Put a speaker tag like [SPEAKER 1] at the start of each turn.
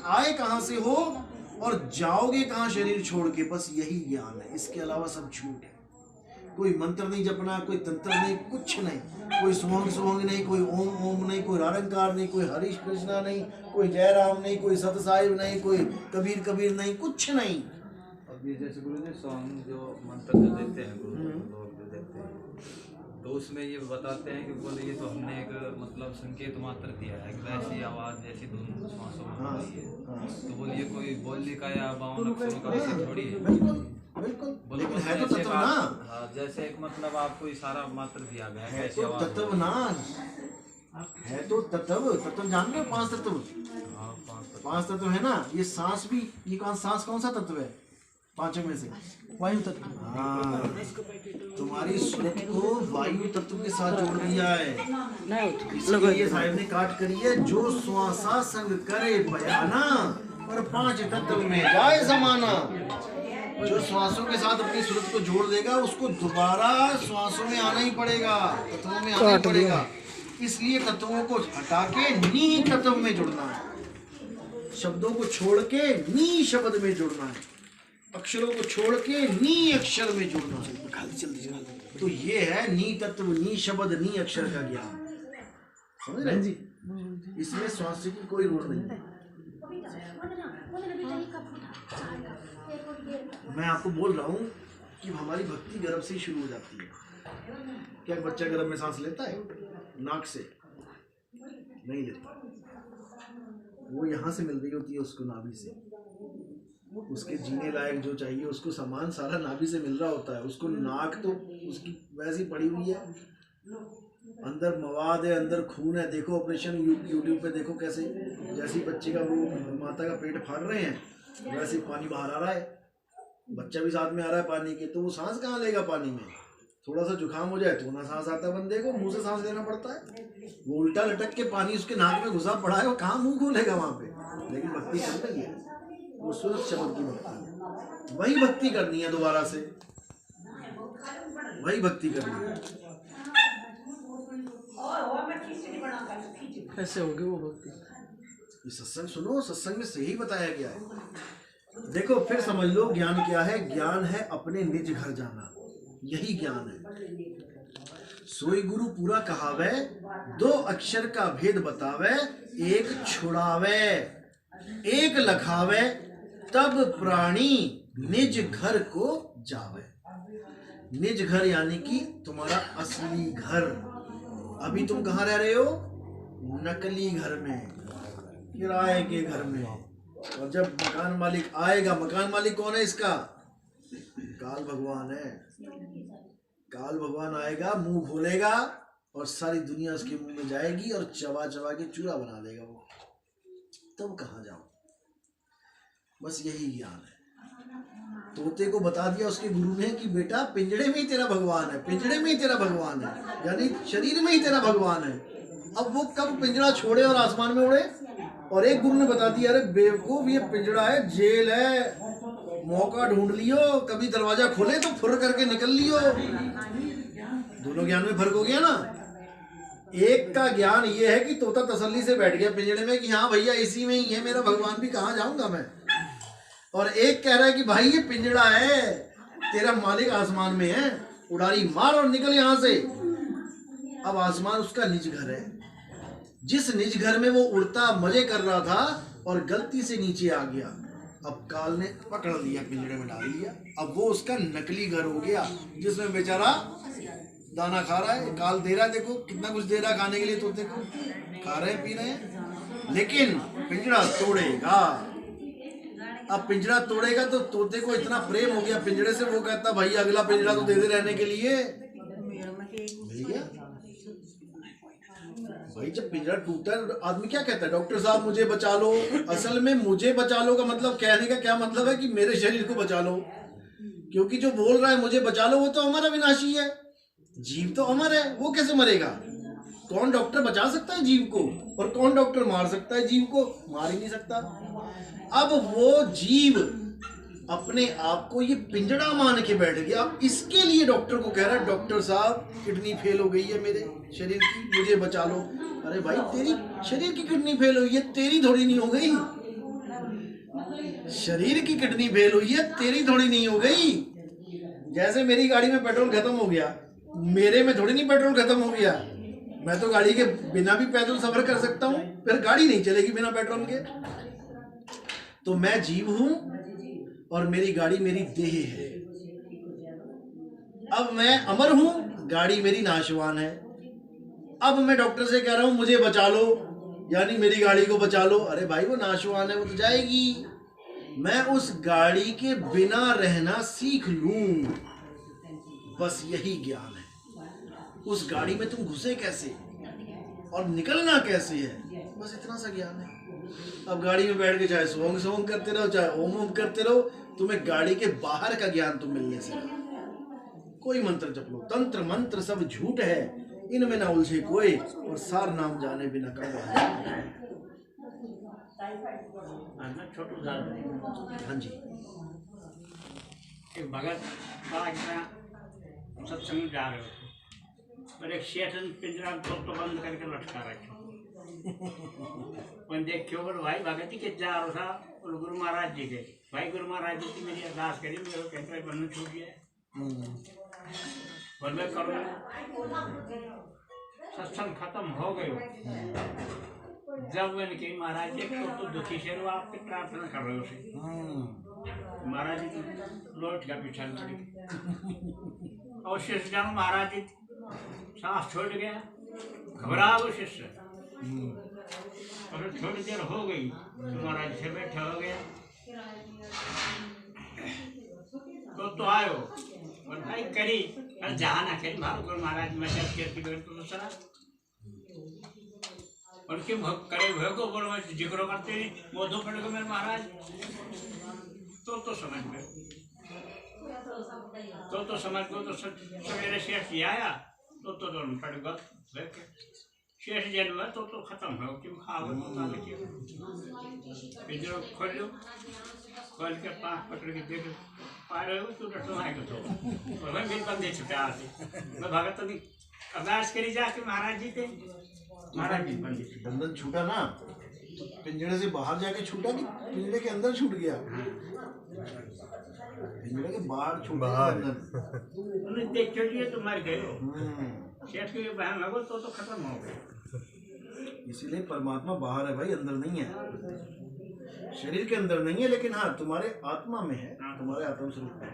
[SPEAKER 1] आए कहां से हो और जाओगे कहां शरीर छोड़ के, बस यही ज्ञान है। इसके अलावा सब झूठ है। कोई मंत्र नहीं जपना, कोई तंत्र नहीं, कुछ नहीं, कोई सुहंग सुहंग नहीं, कोई ओम ओम नहीं, कोई रारंकार नहीं, कोई हरीश कृष्णा नहीं, कोई जयराम नहीं, कोई सत साहिब नहीं, कोई कबीर कबीर नहीं, कुछ नहीं।
[SPEAKER 2] अभी जैसे गुरु जी सॉन्ग जो मंत्र जो देते हैं गुरु लोग जो देते हैं, तो उसमें ये बताते हैं कि बोले ये तो हमने एक मतलब संकेत मात्र दिया है, वैसी आवाज जैसी धुन श्वासों में हो रही है, तो बोलिए कोई बोलने का या 52 अक्षरों का विषय थोड़ी है।
[SPEAKER 1] बिल्कुल, लेकिन है तो तत्व ना।
[SPEAKER 2] जैसे एक मतलब आपको इशारा मात्र दिया गया
[SPEAKER 1] है तो तत्व ना, है तो तत्व जान रहे हो? 5 तत्व, 5 तत्व है ना। ये सांस भी, ये सांस कौन सा तत्व है 5 में से? वायु तत्व। हाँ, तुम्हारी सुरत को वायु तत्व के साथ जोड़ दिया है। इसलिए साहिब ने काट करी है, जो श्वासा संग करे बयाना और 5 तत्व में जाए समाना। जो श्वासों के साथ अपनी सुरत को जोड़ देगा उसको दोबारा श्वासों में आना ही पड़ेगा, तत्वों में आना ही पड़ेगा। इसलिए तत्वों को हटा के नी तत्व में जुड़ना है, शब्दों को छोड़ के नी शब्द में जुड़ना है, अक्षरों को छोड़ के नी अक्षर में जुड़ना है। तो ये है नी तत्व, नी शब्द, नी अक्षर का ज्ञान। समझ रहे जी? इसमें श्वास की कोई रोड़ नहीं है। मैं आपको बोल रहा हूँ कि हमारी भक्ति गर्भ से ही शुरू हो जाती है। क्या बच्चा गर्भ में सांस लेता है? नाक से नहीं लेता, वो यहाँ से मिल रही होती है उसको, नाभि से। उसके जीने लायक जो चाहिए उसको सामान सारा नाभि से मिल रहा होता है। उसको नाक तो उसकी वैसी पड़ी हुई है, अंदर मवाद है, अंदर खून है। देखो ऑपरेशन यूट्यूब पे देखो कैसे, जैसे बच्चे का वो माता का पेट फाड़ रहे हैं वैसे पानी बाहर आ रहा है, बच्चा भी साथ में आ रहा है पानी के। तो वो सांस कहाँ लेगा पानी में? थोड़ा सा जुकाम हो जाए तो ना सांस आता है बंदे को, मुंह से सांस लेना पड़ता है। वो उल्टा लटक के पानी उसके नाक में घुसा पड़ा है, वो कहाँ मुंह खोलेगा वहां पे? लेकिन भक्ति चल रही है, वो सूरज शब्द की भक्ति है। वही भक्ति करनी है, दोबारा से वही भक्ति करनी है।
[SPEAKER 3] कैसे होगी वो भक्ति?
[SPEAKER 1] ये सत्संग सुनो, सत्संग में सही बताया गया है। देखो फिर समझ लो ज्ञान क्या है। ज्ञान है अपने निज घर जाना, यही ज्ञान है। सोई गुरु पूरा कहावे, 2 अक्षर का भेद बतावे, 1 छुड़ावे 1 लखावे, तब प्राणी निज घर को जावे। निज घर यानी कि तुम्हारा असली घर। अभी तुम कहाँ रह रहे हो? नकली घर में, किराए के घर में। और जब मकान मालिक आएगा, मकान मालिक कौन है इसका? काल भगवान है। काल भगवान आएगा, मुंह खोलेगा और सारी दुनिया उसके मुंह में जाएगी और चबा चबा के चूरा बना देगा वो। तब कहाँ जाओ? बस यही ज्ञान है। तोते को बता दिया उसके गुरु ने कि बेटा पिंजड़े में ही तेरा भगवान है, पिंजड़े में ही तेरा भगवान है, यानी शरीर में ही तेरा भगवान है। अब वो कब पिंजड़ा छोड़े और आसमान में उड़े? और एक गुरु ने बता दिया, अरे बेवकूफ ये पिंजड़ा है, जेल है, मौका ढूंढ लियो, कभी दरवाजा खोले तो फुर करके निकल लियो। दोनों ज्ञान में फर्क हो गया ना। एक का ज्ञान ये है कि तोता तसल्ली से बैठ गया पिंजड़े में कि हाँ भैया इसी में ही है मेरा भगवान, भी कहाँ जाऊंगा मैं। और एक कह रहा है कि भाई ये पिंजड़ा है, तेरा मालिक आसमान में है, उड़ारी मार और निकल यहाँ से। अब आसमान उसका निज घर है। जिस निज घर में वो उड़ता मजे कर रहा था और गलती से नीचे आ गया, अब काल ने पकड़ लिया, पिंजड़े में डाल लिया। अब वो उसका नकली घर हो गया जिसमें बेचारा दाना खा रहा है। काल दे रहा है, देखो कितना कुछ दे रहा है खाने के लिए, तोते को खा रहे हैं, पी रहे हैं, लेकिन पिंजड़ा तोड़ेगा। अब पिंजड़ा तोड़ेगा तो तोते को इतना प्रेम हो गया पिंजड़े से, वो कहता भाई अगला पिंजड़ा तो दे दे रहने के लिए। मिल गया भाई। जब पिंजरा टूटा आदमी क्या कहता है? डॉक्टर साहब मुझे बचा लो। असल में मुझे बचा लो का मतलब, कहने का क्या मतलब है कि मेरे शरीर को बचा लो, क्योंकि जो बोल रहा है मुझे बचा लो वो तो अमर अविनाशी है। जीव तो अमर है, वो कैसे मरेगा? कौन डॉक्टर बचा सकता है जीव को? और कौन डॉक्टर मार सकता है जीव को? मार ही नहीं सकता। अब वो जीव अपने आप को ये पिंजड़ा मान के बैठ गया। अब इसके लिए डॉक्टर को कह रहा है, डॉक्टर साहब किडनी फेल हो गई है मेरे शरीर की, मुझे बचा लो। अरे भाई तेरी शरीर की किडनी फेल हुई है, तेरी थोड़ी नहीं हो गई। शरीर की किडनी फेल हुई है, तेरी थोड़ी नहीं हो गई। जैसे मेरी गाड़ी में पेट्रोल खत्म हो गया, मेरे में थोड़ी नहीं पेट्रोल खत्म हो गया। मैं तो गाड़ी के बिना भी पैदल सफर कर सकता हूँ, फिर गाड़ी नहीं चलेगी बिना पेट्रोल के। तो मैं जीव हूं और मेरी गाड़ी मेरी देह है। अब मैं अमर हूं, गाड़ी मेरी नाशवान है। अब मैं डॉक्टर से कह रहा हूं मुझे बचा लो, यानी मेरी गाड़ी को बचा लो। अरे भाई वो नाशवान है, वो तो जाएगी। मैं उस गाड़ी के बिना रहना सीख लूं, बस यही ज्ञान है। उस गाड़ी में तुम घुसे कैसे और निकलना कैसे है, बस इतना सा ज्ञान है। अब गाड़ी में बैठ के चाहे सोंग सोंग करते रहो, चाहे ओम ओम करते रहो, तुम्हें गाड़ी के बाहर का ज्ञान तो मिलने से कोई मंत्र जप लो, तंत्र मंत्र सब झूठ है, इनमें ना उलझे कोई, और सार नाम जाने बिना कम।
[SPEAKER 3] छोटू साहब,
[SPEAKER 1] हाँ जी,
[SPEAKER 3] एक भगत सत्संग जा रहे होते और एक शेठ पिंजरा तो बंद करके लटका रखे। देखियो बोलो भाई भगत के जा रहा था और गुरु महाराज जी के भाई, गुरु महाराज जी की मेरी अरदास करी, मेरे कहते बंधन छूट गया, बोल मैं करो। सत्संग खत्म हो गए। जब मैंने कही महाराज जी तो दुखी से आपकी प्रार्थना कर रहे हो, महाराज जी लौट गया पीछा और शिष्य जानो महाराज जी सांस छोड़ गया, घबरा वो शिष्य। और थोड़ी देर हो गई तो महाराज से बैठा हो गया, तो आयो और भाई करी जहाँ ना करी मारो गुरु महाराज मैं तो सरा और क्यों करे हुए को बोलो मैं जिक्र करते मोधो पड़ गए मेरे महाराज। तो समझ में तो समझ गो। तो सवेरे शेष जी आया तो दोनों पड़ गए शेष जन्म में तो खत्म हो क्यों खाओ पिंजरो खोल के पाँच पकड़ के देख पा रहे हो तू डटो आएगा तो मैं बिल बंदे छुटा आते मैं भगत तो अरदास करी जाके महाराज जी थे, महाराज जी
[SPEAKER 1] बंधन छूटा ना तो पिंजरे से बाहर जाके छूटा कि पिंजरे के अंदर छूट गया? पिंजरे के बाहर छूटा बंधन।
[SPEAKER 3] देख छोड़िए तो मर गए शेठ के बहन लगो तो खत्म हो गए।
[SPEAKER 1] इसीलिए परमात्मा बाहर है भाई, अंदर नहीं है। शरीर के अंदर नहीं है, लेकिन हाँ तुम्हारे आत्मा में है, तुम्हारे आत्म स्वरूप में।